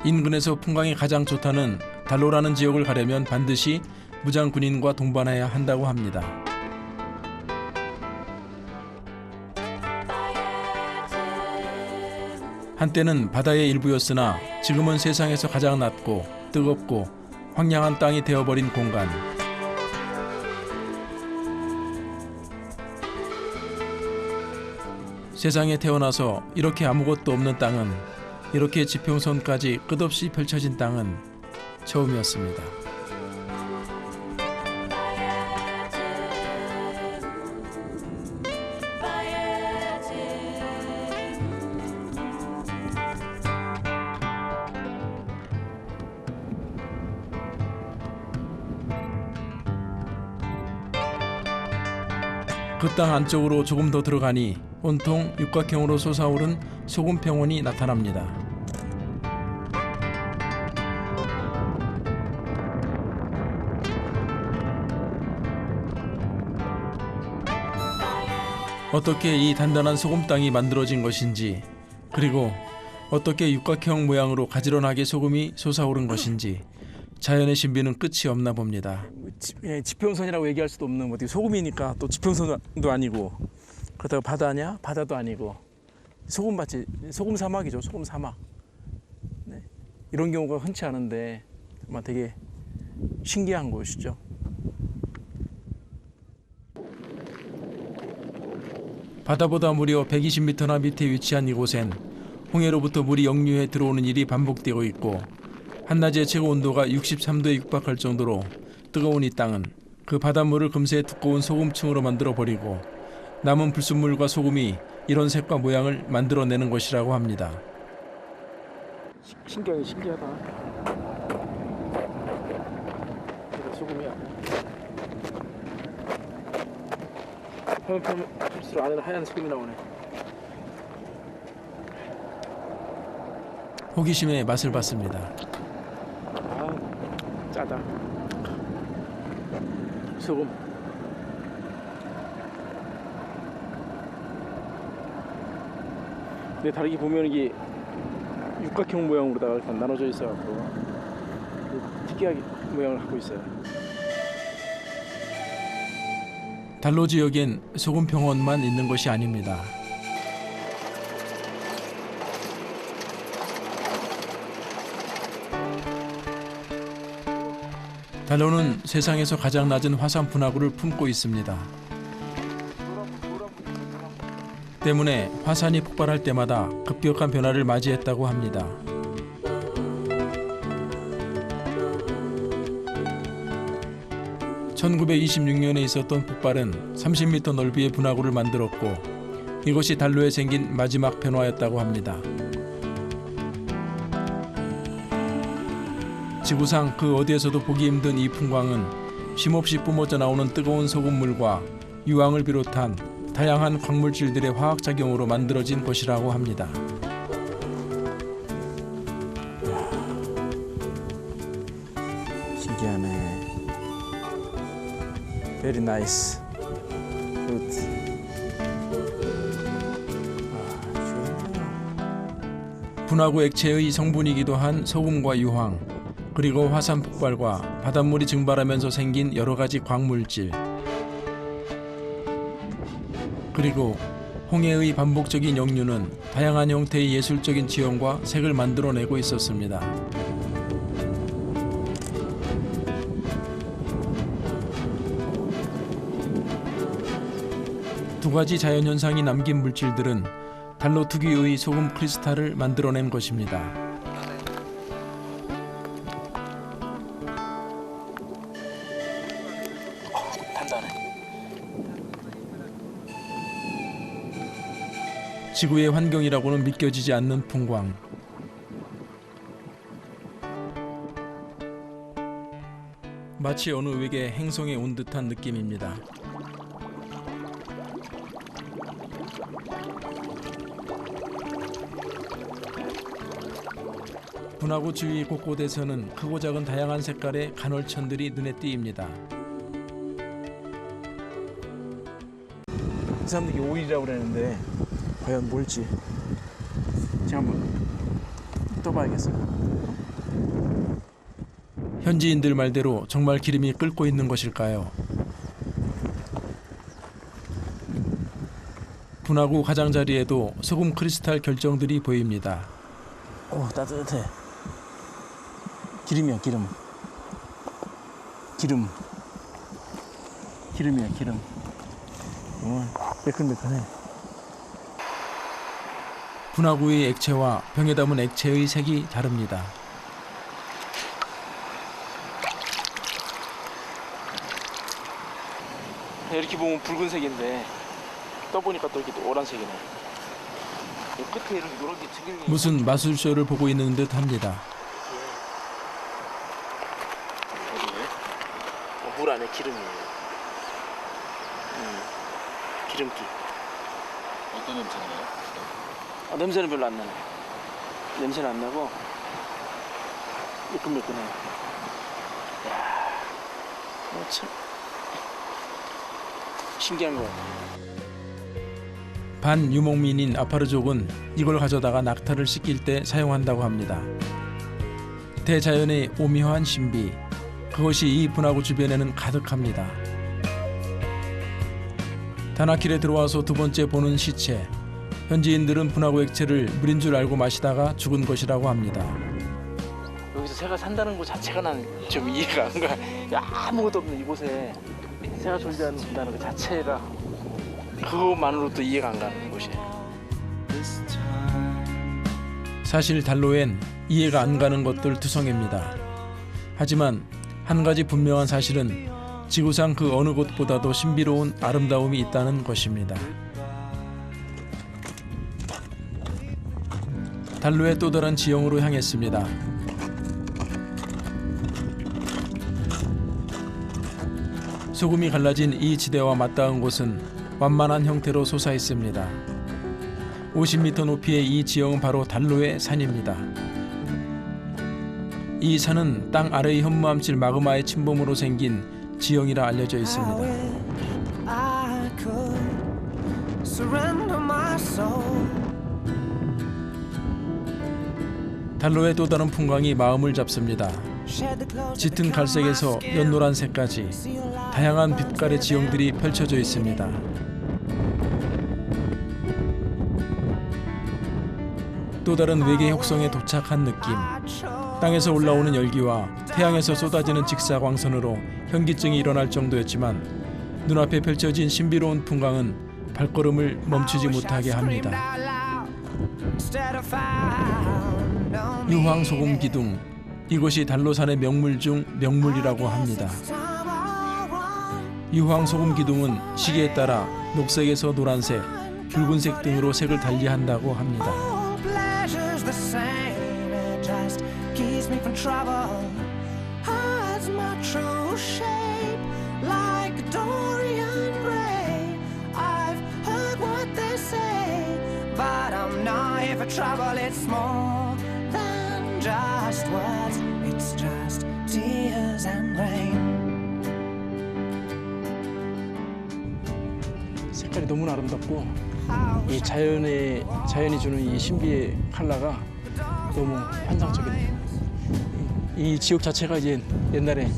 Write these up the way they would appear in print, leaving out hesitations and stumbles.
인근에서 풍광이 가장 좋다는 달로라는 지역을 가려면 반드시 무장 군인과 동반해야 한다고 합니다. 한때는 바다의 일부였으나 지금은 세상에서 가장 낮고 뜨겁고 황량한 땅이 되어버린 공간. 세상에 태어나서 이렇게 아무것도 없는 땅은, 이렇게 지평선까지 끝없이 펼쳐진 땅은 처음이었습니다. 그 땅 안쪽으로 조금 더 들어가니 온통 육각형으로 솟아오른 소금평원이 나타납니다. 어떻게 이 단단한 소금 땅이 만들어진 것인지, 그리고 어떻게 육각형 모양으로 가지런하게 소금이 솟아오른 것인지 자연의 신비는 끝이 없나 봅니다. 지평선이라고 얘기할 수도 없는 어떻게 소금이니까 또 지평선도 아니고, 그렇다고 바다냐? 바다도 아니고, 소금밭이 소금 사막이죠. 소금 사막. 네. 이런 경우가 흔치 않은데 정말 되게 신기한 곳이죠. 바다보다 무려 120m나 밑에 위치한 이곳엔 홍해로부터 물이 역류해 들어오는 일이 반복되고 있고, 한낮의 최고 온도가 63도에 육박할 정도로 뜨거운 이 땅은 그 바닷물을 금세 두꺼운 소금층으로 만들어버리고 남은 불순물과 소금이 이런 색과 모양을 만들어내는 것이라고 합니다. 신기하다. 이거 소금이야. 화면 할수록 안에는 하얀 소금이 나오네. 호기심에 맛을 봤습니다. 아, 짜다. 소금. 근데 다르게 보면 이게 육각형 모양으로다가 이렇게 나눠져 있어갖고 특이하게 모양을 갖고 있어요. 달로 지역엔 소금평원만 있는 것이 아닙니다. 달로는 세상에서 가장 낮은 화산 분화구를 품고 있습니다. 때문에 화산이 폭발할 때마다 급격한 변화를 맞이했다고 합니다. (1926년에) 있었던 폭발은 30m 넓이의 분화구를 만들었고, 이것이 달로에 생긴 마지막 변화였다고 합니다. 지구상 그 어디에서도 보기 힘든 이 풍광은 쉼없이 뿜어져 나오는 뜨거운 소금물과 유황을 비롯한 다양한 광물질들의 화학작용으로 만들어진 것이라고 합니다. 신기하네. Very nice. Good. 분화구 액체의 성분이기도 한 소금과 유황, 그리고 화산 폭발과 바닷물이 증발하면서 생긴 여러 가지 광물질, 그리고 홍해의 반복적인 역류는 다양한 형태의 예술적인 지형과 색을 만들어내고 있었습니다. 두 가지 자연현상이 남긴 물질들은 달로 특유의 소금 크리스탈을 만들어낸 것입니다. 단단해. 지구의 환경이라고는 믿겨지지 않는 풍광. 마치 어느 외계 행성에 온 듯한 느낌입니다. 분화구 주위 곳곳에서는 크고 작은 다양한 색깔의 간헐천들이 눈에 띄입니다. 이 사람들이 오일이라고 그러는데 과연 뭘지 제가 한번 떠봐야겠어. 현지인들 말대로 정말 기름이 끓고 있는 것일까요? 분화구 가장자리에도 소금 크리스탈 결정들이 보입니다. 오, 따뜻해. 기름이야, 기름. 기름이야, 기름. 매끈매끈해. 분화구의 액체와 병에 담은 액체의 색이 다릅니다. 이렇게 보면 붉은색인데 떠보니까 또 이렇게 노란색이네. 끝에 이렇게 노랗게 튀김이. 무슨 마술쇼를 보고 있는 듯 합니다. 물 안에 기름이에요. 기름기. 어떤 냄새가 나요? 냄새는 별로 안 나네. 냄새는 안 나고 매끈매끈해. 야, 참 신기한 거 같아. 반유목민인 아파르족은 이걸 가져다가 낙타를 씻길 때 사용한다고 합니다. 대자연의 오묘한 신비, 그것이 이 분화구 주변에는 가득합니다. 다나킬에 들어와서 두 번째 보는 시체. 현지인들은 분화구 액체를 물인 줄 알고 마시다가 죽은 것이라고 합니다. 여기서 새가 산다는 것 자체가 난 좀 이해가 안 가. 아무것도 없는 이곳에 새가 존재한다는 것 자체가 그것만으로도 이해가 안 가는 곳이에요. 사실 달로엔 이해가 안 가는 것들 투성입니다. 하지만 한 가지 분명한 사실은 지구상 그 어느 곳보다도 신비로운 아름다움이 있다는 것입니다. 달로의 또 다른 지형으로 향했습니다. 소금이 갈라진 이 지대와 맞닿은 곳은 완만한 형태로 솟아있습니다. 50m 높이의 이 지형은 바로 달로의 산입니다. 이 산은 땅 아래의 현무암질 마그마의 침범으로 생긴 지형이라 알려져 있습니다. 달로의 또 다른 풍광이 마음을 잡습니다. 짙은 갈색에서 연노란색까지 다양한 빛깔의 지형들이 펼쳐져 있습니다. 또 다른 외계 혁성에 도착한 느낌. 땅에서 올라오는 열기와 태양에서 쏟아지는 직사광선으로 현기증이 일어날 정도였지만 눈앞에 펼쳐진 신비로운 풍광은 발걸음을 멈추지 못하게 합니다. 유황소금 기둥, 이곳이 달로산의 명물 중 명물이라고 합니다. 유황소금 기둥은 시기에 따라 녹색에서 노란색, 붉은색 등으로 색을 달리한다고 합니다. Trouble, it's more than just words, it's just tears and rain. 색깔이 너무나 아름답고 이 자연이 주는 이 신비의 컬러가 너무 환상적이네요. 이 지역 자체가 이제 옛날에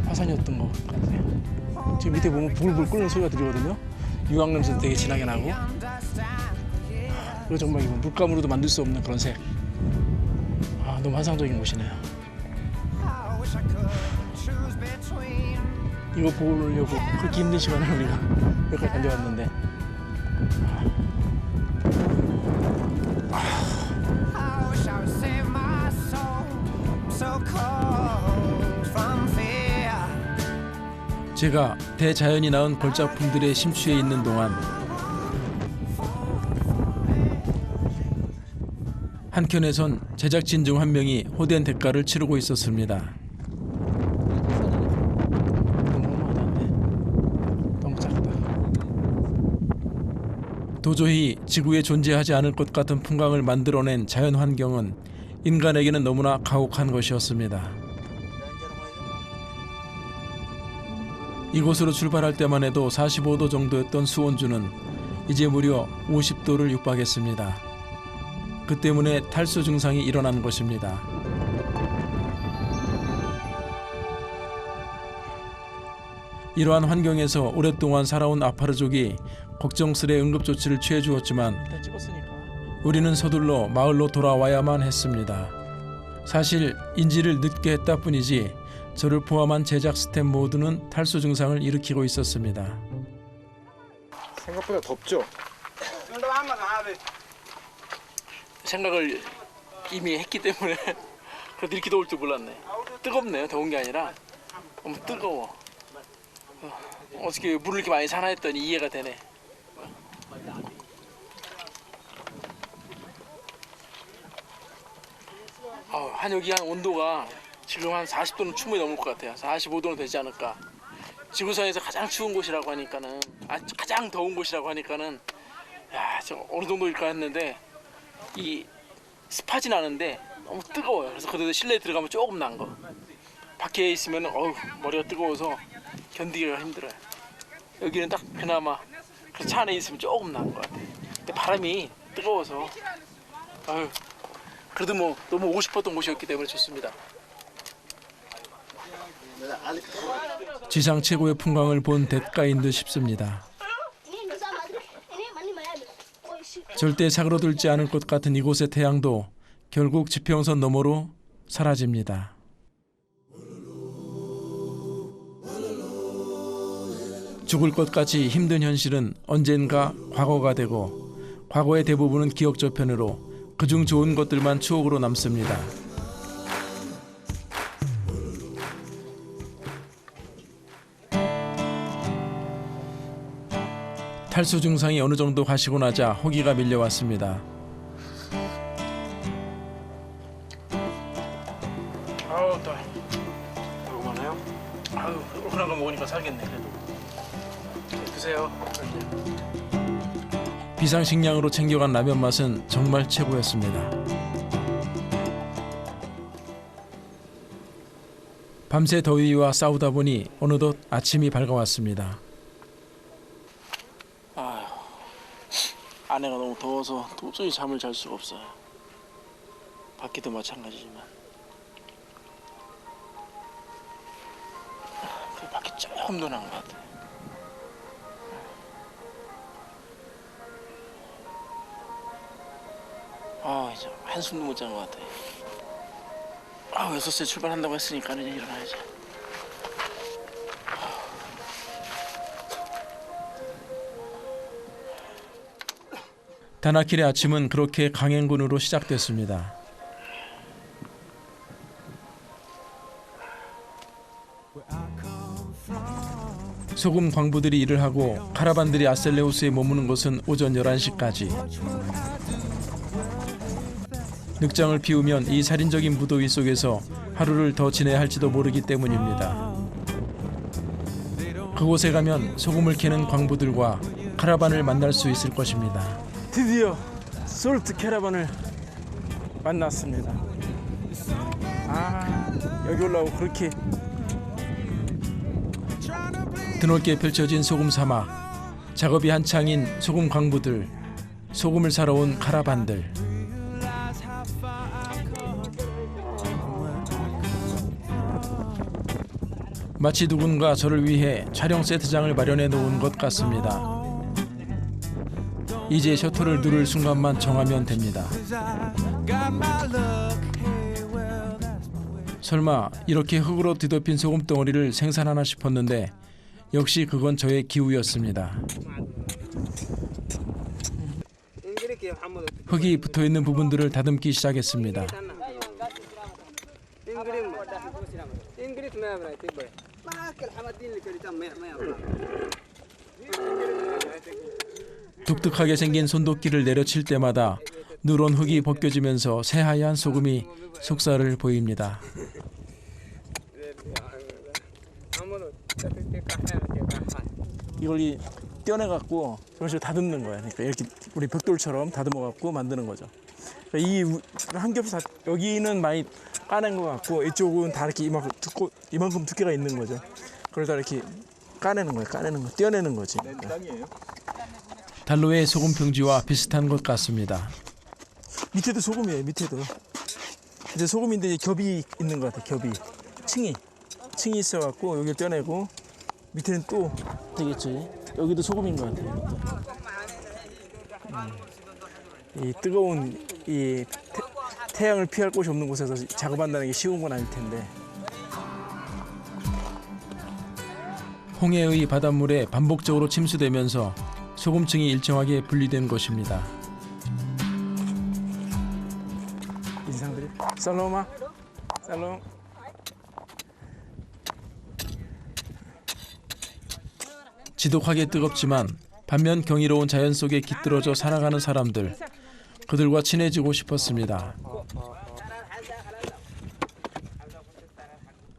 화산이었던 것 같아요. 지금 밑에 보면 불불 끓는 소리가 들리거든요. 유황 냄새도 되게 진하게 나고. 이거 정말 물감으로도 만들 수 없는 그런 색. 너무 환상적인 곳이네요. 이거 보려고 그렇게 힘든 시간에 우리가 여기까지 달려왔는데. 제가 대자연이 낳은 걸작품들에 심취해 있는 동안 한켠에선 제작진 중 한 명이 호된 대가를 치르고 있었습니다. 너무 작다. 도저히 지구에 존재하지 않을 것 같은 풍광을 만들어낸 자연 환경은 인간에게는 너무나 가혹한 것이었습니다. 이곳으로 출발할 때만 해도 45도 정도였던 수온주는 이제 무려 50도를 육박했습니다. 그 때문에 탈수 증상이 일어난 것입니다. 이러한 환경에서 오랫동안 살아온 아파르족이 걱정스레 응급조치를 취해주었지만 일단 찍었으니까. 우리는 서둘러 마을로 돌아와야만 했습니다. 사실 인지를 늦게 했다 뿐이지 저를 포함한 제작 스태프 모두는 탈수 증상을 일으키고 있었습니다. 생각보다 덥죠? 생각을 이미 했기 때문에 그래도 이렇게 더울 줄 몰랐네. 뜨겁네요. 더운 게 아니라 너무 뜨거워. 어떻게 물을 이렇게 많이 사나 했더니 이해가 되네. 한 여기 한 온도가 지금 한 40도는 충분히 넘을 것 같아요. 45도는 되지 않을까. 지구상에서 가장 추운 곳이라고 하니까는, 가장 더운 곳이라고 하니까는, 야, 저 어느 정도일까 했는데 이 습하진 않은데 너무 뜨거워요. 그래서 그래도 실내에 들어가면 조금 난 거. 밖에 있으면 머리가 뜨거워서 견디기가 힘들어요. 여기는 딱 그나마 차 안에 있으면 조금 난 것 같아요. 근데 바람이 뜨거워서 그래도 뭐 너무 오고 싶었던 곳이었기 때문에 좋습니다. 지상 최고의 풍광을 본 대가인 듯 싶습니다. 절대 사그러들지 않을 것 같은 이곳의 태양도 결국 지평선 너머로 사라집니다. 죽을 것 같이 힘든 현실은 언젠가 과거가 되고 과거의 대부분은 기억 저편으로 그중 좋은 것들만 추억으로 남습니다. 탈수 증상이 어느 정도 가시고 나자 호기가 밀려왔습니다. 아우 또 이거 많아요? 아유 얼큰한 거 먹으니까 살겠네. 그래도 드세요. 비상식량으로 챙겨간 라면 맛은 정말 최고였습니다. 밤새 더위와 싸우다 보니 어느덧 아침이 밝아왔습니다. 아내가 너무 더워서 도저히 잠을 잘 수가 없어요. 밖에도 마찬가지지만 그 밖에 조금 더 난 것 같아요. 이제 한숨도 못 잔 것 같아요. 6시에 출발한다고 했으니까 이제 일어나야지. 다나킬의 아침은 그렇게 강행군으로 시작됐습니다. 소금 광부들이 일을 하고 카라반들이 아셀레우스에 머무는 것은 오전 11시까지. 늑장을 피우면 이 살인적인 무더위 속에서 하루를 더 지내야 할지도 모르기 때문입니다. 그곳에 가면 소금을 캐는 광부들과 카라반을 만날 수 있을 것입니다. 드디어 솔트 캐러반을 만났습니다. 여기 올라오고 그렇게 드넓게 펼쳐진 소금 사막, 작업이 한창인 소금 광부들, 소금을 사러 온 카라반들. 마치 누군가 저를 위해 촬영 세트장을 마련해 놓은 것 같습니다. 이제 셔터를 누를 순간만 정하면 됩니다. 설마 이렇게 흙으로 뒤덮인 소금 덩어리를 생산하나 싶었는데 역시 그건 저의 기우였습니다. 흙이 붙어있는 부분들을 다듬기 시작했습니다. 독특하게 생긴 손도끼를 내려칠 때마다 누런 흙이 벗겨지면서 새하얀 소금이 속살을 보입니다. 이걸 떼어내갖고 이런 식으로 다듬는 거야. 그러니까 이렇게 우리 벽돌처럼 다듬어갖고 만드는 거죠. 그러니까 이 한 겹이 다 여기는 많이 까낸 것 같고 이쪽은 다 이렇게 이만큼 두께가 있는 거죠. 그걸 다 이렇게 까내는 거예요. 까내는 거, 떼어내는 거지. 달로의 소금 평지와 비슷한 것 같습니다. 밑에도 소금이에요. 밑에도. 이제 소금인데 이제 겹이 있는 것 같아. 겹이. 층이 있어갖고 여기를 떼어내고 밑에는 또 되겠지. 여기도 소금인 것 같아요. 이 뜨거운 이 태양을 피할 곳이 없는 곳에서 작업한다는 게 쉬운 건 아닐 텐데. 홍해의 바닷물에 반복적으로 침수되면서 소금층이 일정하게 분리된 것입니다. 인상들이 살로마 살롬. 지독하게 뜨겁지만 반면 경이로운 자연 속에 깃들어져 살아가는 사람들, 그들과 친해지고 싶었습니다.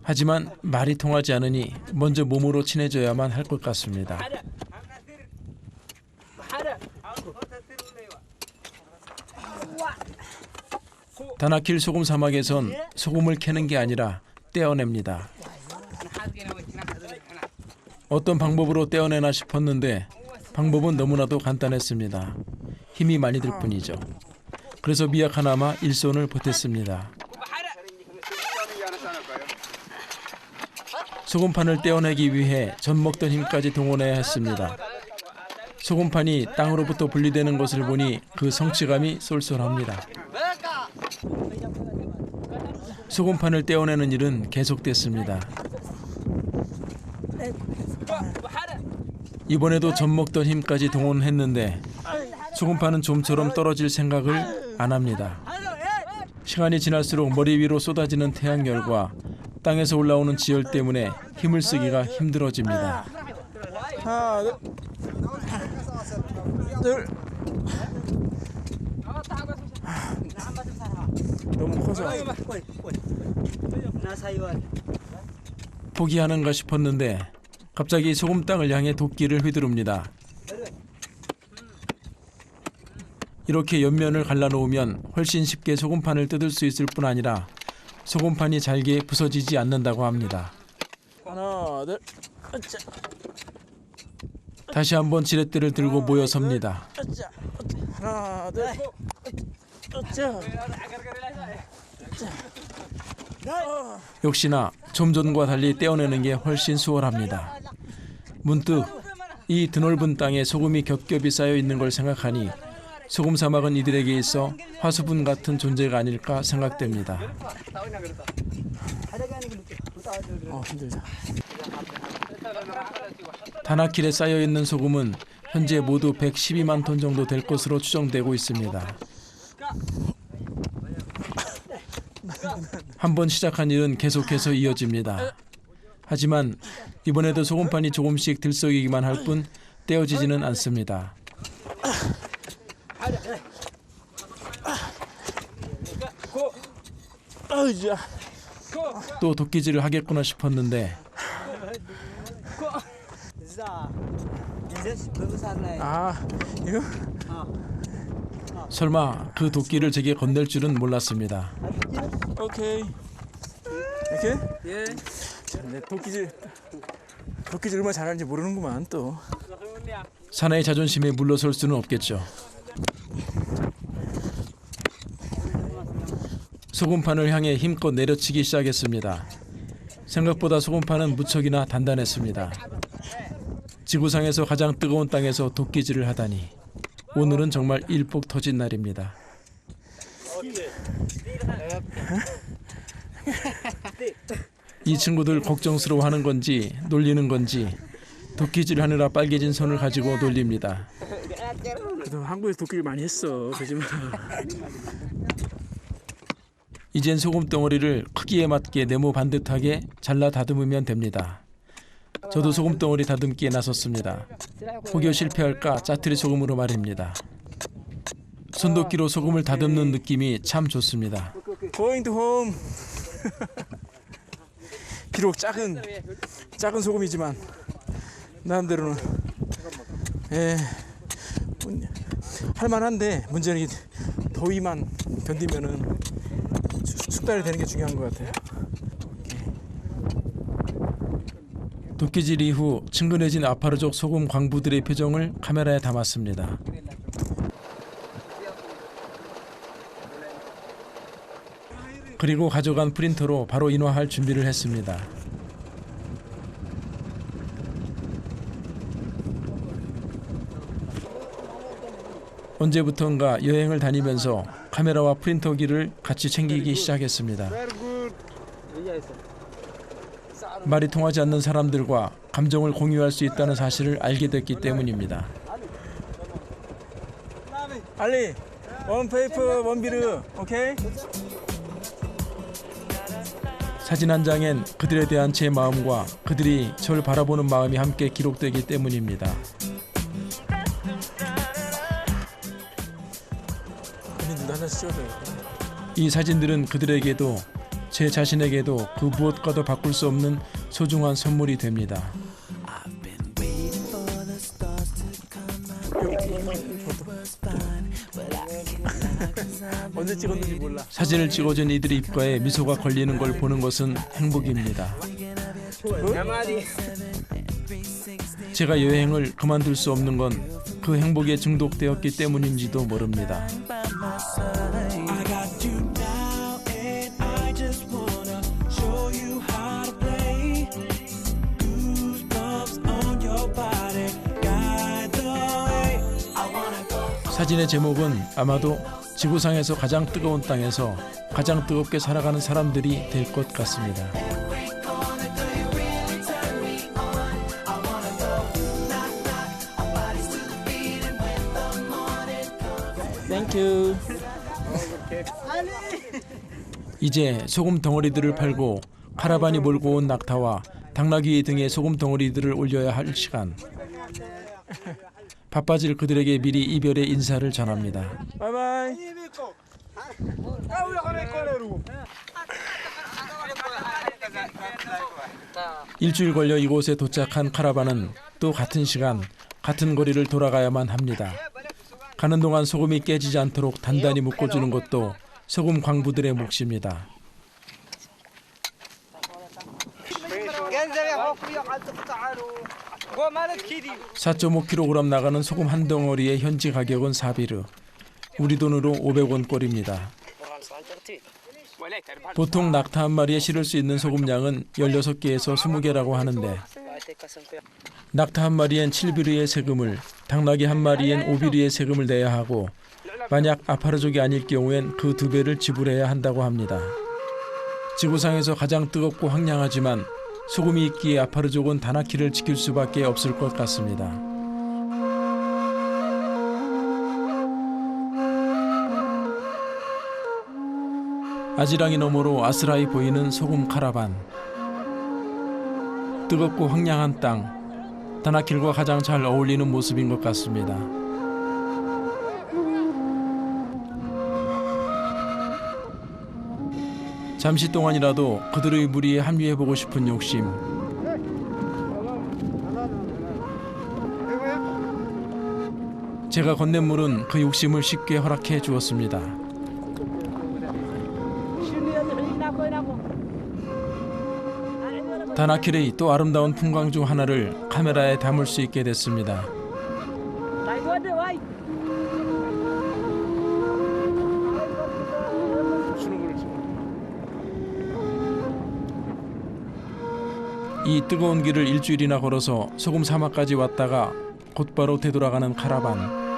하지만 말이 통하지 않으니 먼저 몸으로 친해져야만 할 것 같습니다. 다나킬 소금 사막에선 소금을 캐는 게 아니라 떼어냅니다. 어떤 방법으로 떼어내나 싶었는데 방법은 너무나도 간단했습니다. 힘이 많이 들 뿐이죠. 그래서 미약하나마 일손을 보탰습니다. 소금판을 떼어내기 위해 전 먹던 힘까지 동원해야 했습니다. 소금판이 땅으로부터 분리되는 것을 보니 그 성취감이 쏠쏠합니다. 소금판을 떼어내는 일은 계속됐습니다. 이번에도 젖 먹던 힘까지 동원했는데 소금판은 좀처럼 떨어질 생각을 안 합니다. 시간이 지날수록 머리 위로 쏟아지는 태양열과 땅에서 올라오는 지열 때문에 힘을 쓰기가 힘들어집니다. 하나, 둘. 너무 커서 포기하는가 싶었는데 갑자기 소금땅을 향해 도끼를 휘두릅니다. 이렇게 옆면을 갈라놓으면 훨씬 쉽게 소금판을 뜯을 수 있을 뿐 아니라 소금판이 잘게 부서지지 않는다고 합니다. 하나, 둘. 으쌰, 다시 한번 지렛대를 들고 모여 섭니다. 으쌰. 하나, 둘. 으쌰. 역시나 좀 전과 달리 떼어내는 게 훨씬 수월합니다. 문득 이 드넓은 땅에 소금이 겹겹이 쌓여 있는 걸 생각하니 소금 사막은 이들에게 있어 화수분 같은 존재가 아닐까 생각됩니다. 힘들다. 다나킬에 쌓여 있는 소금은 현재 모두 112만 톤 정도 될 것으로 추정되고 있습니다. 한번 시작한 일은 계속해서 이어집니다. 하지만 이번에도 소금판이 조금씩 들썩이기만 할 뿐 떼어지지는 않습니다. 으쌰. 또 도끼질을 하겠구나 싶었는데 아, 이거? 설마 그 도끼를 제게 건넬 줄은 몰랐습니다. 오케이. 이렇게? 예. 내 도끼질 얼마나 잘하는지 모르는구만 또. 사나이 자존심에 물러설 수는 없겠죠. 소금판을 향해 힘껏 내려치기 시작했습니다. 생각보다 소금판은 무척이나 단단했습니다. 지구상에서 가장 뜨거운 땅에서 도끼질을 하다니 오늘은 정말 일복 터진 날입니다. 이 친구들 걱정스러워하는 건지 놀리는 건지 도끼질 하느라 빨개진 손을 가지고 놀립니다. 그래도 한국에서 도끼를 많이 했어. 그지만 이젠 소금 덩어리를 크기에 맞게 네모 반듯하게 잘라 다듬으면 됩니다. 저도 소금 덩어리 다듬기에 나섰습니다. 혹여 실패할까 짜투리 소금으로 말입니다. 손도끼로 소금을 다듬는 느낌이 참 좋습니다. Going to home. 비록 작은 소금이지만 나름대로는 할만한데 문제는 이 더위만 견디면은 숙달이 되는 게 중요한 것 같아요. 도끼질 이후 친근해진 아파르족 소금 광부들의 표정을 카메라에 담았습니다. 그리고 가져간 프린터로 바로 인화할 준비를 했습니다. 언제부턴가 여행을 다니면서 카메라와 프린터기를 같이 챙기기 시작했습니다. 말이 통하지 않는 사람들과 감정을 공유할 수 있다는 사실을 알게 됐기 때문입니다. 알리, 원 페이퍼, 원 비르, 오케이? 사진 한 장엔 그들에 대한 제 마음과 그들이 저를 바라보는 마음이 함께 기록되기 때문입니다. 언니들도 하나씩 찍어줘야겠다. 이 사진들은 그들에게도 제 자신에게도 그 무엇과도 바꿀 수 없는 소중한 선물이 됩니다. 언제 찍었는지 몰라. 사진을 찍어준 이들의 입가에 미소가 걸리는 걸 보는 것은 행복입니다. 제가 여행을 그만둘 수 없는 건 그 행복에 중독되었기 때문인지도 모릅니다. I got you now and I just wanna show you how to play. Goosebumps on your body, guide the way. I wanna go. 사진의 제목은 아마도 지구상에서 가장 뜨거운 땅에서 가장 뜨겁게 살아가는 사람들이 될 것 같습니다. 땡큐. 이제 소금 덩어리들을 팔고 카라반이 몰고 온 낙타와 당나귀 등의 소금 덩어리들을 올려야 할 시간. 바빠질 그들에게 미리 이별의 인사를 전합니다. 바이바이. 일주일 걸려 이곳에 도착한 카라반은 또 같은 시간, 같은 거리를 돌아가야만 합니다. 가는 동안 소금이 깨지지 않도록 단단히 묶어주는 것도 소금 광부들의 몫입니다. 4.5kg 나가는 소금 한 덩어리의 현지 가격은 4비르, 우리 돈으로 500원 꼴입니다. 보통 낙타 한 마리에 실을 수 있는 소금량은 16개에서 20개라고 하는데 낙타 한 마리엔 7비르의 세금을, 당나귀 한 마리엔 5비르의 세금을 내야 하고 만약 아파르족이 아닐 경우엔 그 2배를 지불해야 한다고 합니다. 지구상에서 가장 뜨겁고 황량하지만 소금이 있기에 아파르족은 다나키를 지킬 수밖에 없을 것 같습니다. 아지랑이 너머로 아스라이 보이는 소금 카라반. 뜨겁고 황량한 땅, 다나킬과 가장 잘 어울리는 모습인 것 같습니다. 잠시 동안이라도 그들의 무리에 합류해보고 싶은 욕심. 제가 건넨 물은 그 욕심을 쉽게 허락해 주었습니다. 다나킬의 또 아름다운 풍광 중 하나를 카메라에 담을 수 있게 됐습니다. 이 뜨거운 길을 일주일이나 걸어서 소금 사막까지 왔다가 곧바로 되돌아가는 카라반.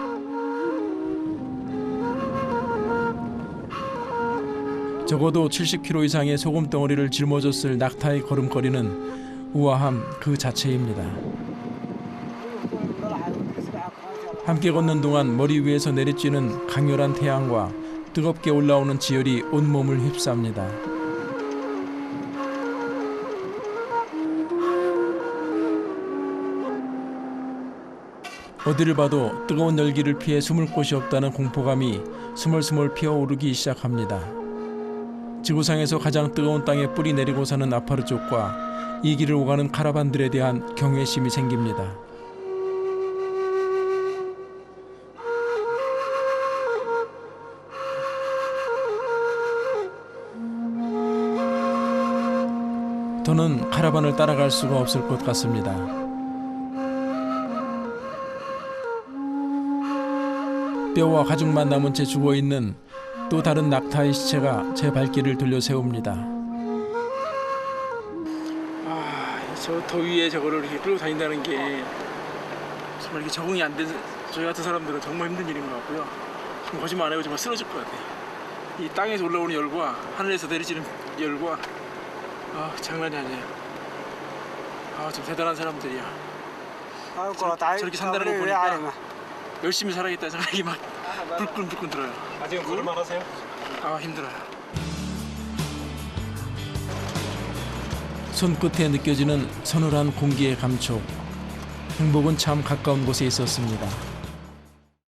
적어도 70kg 이상의 소금 덩어리를 짊어졌을 낙타의 걸음걸이는 우아함 그 자체입니다. 함께 걷는 동안 머리 위에서 내리쬐는 강렬한 태양과 뜨겁게 올라오는 지열이 온몸을 휩쌉니다. 어디를 봐도 뜨거운 열기를 피해 숨을 곳이 없다는 공포감이 스멀스멀 피어오르기 시작합니다. 지구상에서 가장 뜨거운 땅에 뿌리 내리고 사는 아파르족과 이 길을 오가는 카라반들에 대한 경외심이 생깁니다. 더는 카라반을 따라갈 수가 없을 것 같습니다. 뼈와 가죽만 남은 채 죽어있는 또 다른 낙타의 시체가 제 발길을 돌려 세웁니다. 저 더위에 저거를 이렇게 끌고 다닌다는 게 정말 이렇게 적응이 안 된 저희 같은 사람들은 정말 힘든 일인 것 같고요. 지금 거짓말 안 해도 정말 쓰러질 것 같아요. 이 땅에서 올라오는 열과 하늘에서 내리치는 열과 장난이 아니에요. 좀 대단한 사람들이야. 저렇게 산다는 거 보니까 열심히 살아야겠다는 생각이 막 불끈불끈 들어요. 아직은 걸을만 하세요? 힘들어요. 손끝에 느껴지는 서늘한 공기의 감촉. 행복은 참 가까운 곳에 있었습니다.